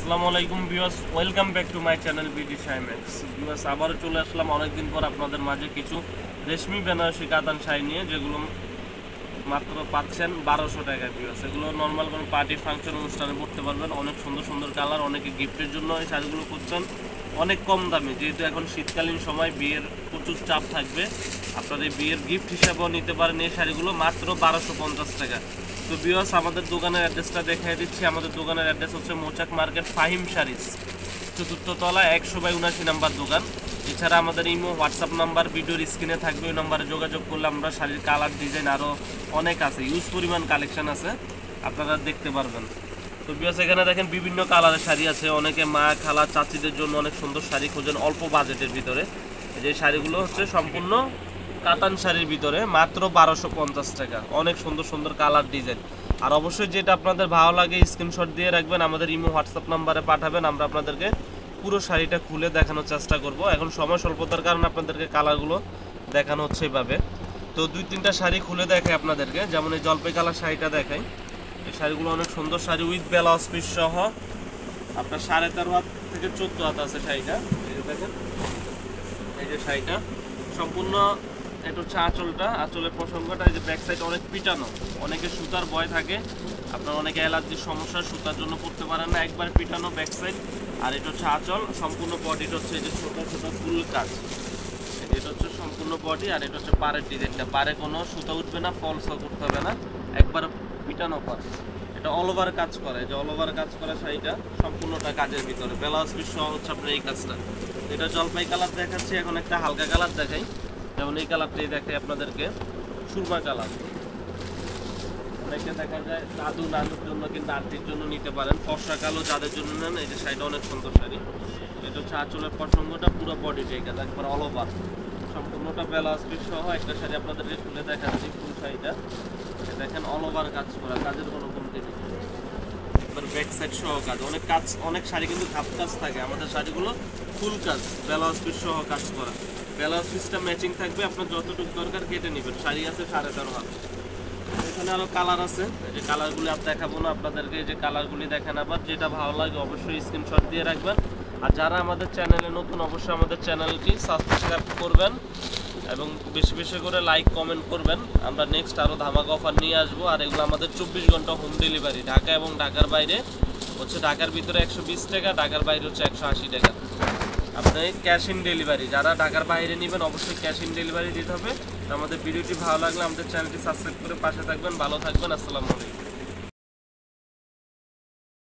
আসসালামু আলাইকুম viewers, welcome back to my channel BD শাইম্যাক্স। ভিউয়ার্স, আবারও চলে আসলাম অনেকদিন পর আপনাদের মাঝে কিছু রেশমি বেনারসি কাতান শাড়ি নিয়ে, যেগুলো মাত্র পাচ্ছেন 1200 টাকা। ভিউয়ার্স, এগুলো নর্মাল কোনো পার্টি ফাংশন অনুষ্ঠানে পড়তে পারবেন। অনেক সুন্দর সুন্দর কালার, অনেকে গিফটের জন্য এই শাড়িগুলো করছেন অনেক কম দামে। যেহেতু এখন শীতকালীন সময়, বিয়ের প্রচুর চাপ থাকবে, আপনার এই বিয়ের গিফট হিসাবেও নিতে পারেন এই শাড়িগুলো মাত্র 1250 টাকা। তো ভিউয়ার্স, আমাদের দোকানের অ্যাড্রেসটা দেখিয়ে দিচ্ছি। আমাদের দোকানের অ্যাড্রেস হচ্ছে মৌচাক মার্কেট, ফাহিম শাড়িস, 4th তলা, 100/79 নাম্বার দোকান। এছাড়া আমাদের ইমো, হোয়াটসঅ্যাপ নাম্বার ভিডিওর স্ক্রিনে থাকবে, ওই নাম্বারে যোগাযোগ করলে আমরা শাড়ির কালার, ডিজাইন আরও অনেক আছে, ইউজ পরিমাণ কালেকশন আছে, আপনারা দেখতে পারবেন। তো ভিউয়ার্স, এখানে দেখেন বিভিন্ন কালারের শাড়ি আছে। অনেকে মা, খালা, চাচিদের জন্য অনেক সুন্দর শাড়ি খোঁজেন অল্প বাজেটের ভিতরে। যে শাড়িগুলো হচ্ছে সম্পূর্ণ কাতান শাড়ির ভিতরে, মাত্র 1250 টাকা। অনেক সুন্দর সুন্দর কালার, ডিজাইন। আর অবশ্যই যেটা আপনাদের ভালো লাগে স্ক্রিনশট দিয়ে রাখবেন, আমাদের ইমো, হোয়াটসঅ্যাপ নাম্বারে পাঠাবেন। আমরা আপনাদেরকে পুরো শাড়িটা খুলে দেখানোর চেষ্টা করব। এখন সময় স্বল্পতার কারণে আপনাদেরকে কালারগুলো দেখানো হচ্ছে এইভাবে। তো 2-3টা শাড়ি খুলে দেখাই আপনাদেরকে। যেমন এই জলপাই কালার শাড়িটা দেখাই। এই শাড়িগুলো অনেক সুন্দর শাড়ি, উইথ ব্লাউজ পিস সহ। আপনার 13.5 হাত থেকে 14 হাত আছে শাড়িটা। এই যে দেখেন, এই যে শাড়িটা সম্পূর্ণ, এটা হচ্ছে আঁচলটা, আঁচলের প্রসঙ্গটা। এই যে ব্যাক সাইড অনেক পিটানো, অনেকে সুতার ভয় থাকে, আপনার অনেকে অ্যালার্জির সমস্যা, সুতার জন্য পড়তে পারেন না, একবার পিটানো ব্যাক সাইড। আর এটা হচ্ছে আঁচল, সম্পূর্ণ বডিটা হচ্ছে এই যে ছোট ছোট ফুল কাজ। এটা হচ্ছে সম্পূর্ণ বডি। আর এটা হচ্ছে পাড়ের ডিজাইনটা, পাড়ে কোনো সুতা উঠবে না, ফলসও করতে হবে না, একবার পিটানো পার। এটা অল ওভার কাজ করে, যে অল ওভার কাজ করা শাড়িটা সম্পূর্ণটা কাজের ভিতরে, ব্লাউজ পিস সহ হচ্ছে আপনার এই কাজটা। এটা জলপাই কালার দেখাচ্ছি, এখন একটা হালকা কালার দেখাই। যেমন এই কালারটাই দেখাই আপনাদেরকে, সুরমা কালার। অনেকে দেখা যায় দাদু নানুর জন্য কিন্তু আর্টির জন্য নিতে পারেন, ফর্সা কালো যাদের জন্য নেন। এই যে শাড়িটা অনেক সুন্দর শাড়ি। এটা হচ্ছে আঁচলের প্রসঙ্গটা, পুরো বডিটা এই কাজ, একবার অল ওভার সম্পূর্ণটা ব্লাউজ পিস সহ। একটা শাড়ি আপনাদেরকে খুলে দেখাচ্ছি, ফুল শাড়িটা দেখেন, অল ওভার কাজ করা, কাজের কোনো কমতি নেই, একবার ব্যাক সাইড সহ কাজ। অনেক কাজ, অনেক শাড়ি কিন্তু হাফ কাজ থাকে, আমাদের শাড়িগুলো ফুল কাজ, ব্লাউজ পিস সহ কাজ করা। ব্লাউজ পিসটা ম্যাচিং থাকবে, আপনার যতটুকু দরকার কেটে নেবেন। শাড়ি আছে 13.5 হাত। এখানে আরও কালার আছে, এই যে কালারগুলি আর দেখাবো না আপনাদেরকে, এই যে কালারগুলি দেখেন। আবার যেটা ভালো লাগে অবশ্যই স্ক্রিনশট দিয়ে রাখবেন। আর যারা আমাদের চ্যানেলে নতুন, অবশ্যই আমাদের চ্যানেলটি সাবস্ক্রাইব করবেন এবং বেশি বেশি করে লাইক, কমেন্ট করবেন। আমরা নেক্সট আরও ধামাকা অফার নিয়ে আসবো। আর এগুলো আমাদের 24 ঘন্টা হোম ডেলিভারি, ঢাকা এবং ঢাকার বাইরে হচ্ছে, ঢাকার ভিতরে 120 টাকা, ঢাকার বাইরে হচ্ছে 180 টাকা। আপনি ক্যাশ ইন ডেলিভারি, যারা ঢাকার বাইরে নেবেন অবশ্যই ক্যাশ ইন ডেলিভারি দিতে হবে। আমাদের ভিডিওটি ভালো লাগলে আমাদের চ্যানেলটি সাবস্ক্রাইব করে পাশে থাকবেন। ভালো থাকবেন, আসসালামু আলাইকুম।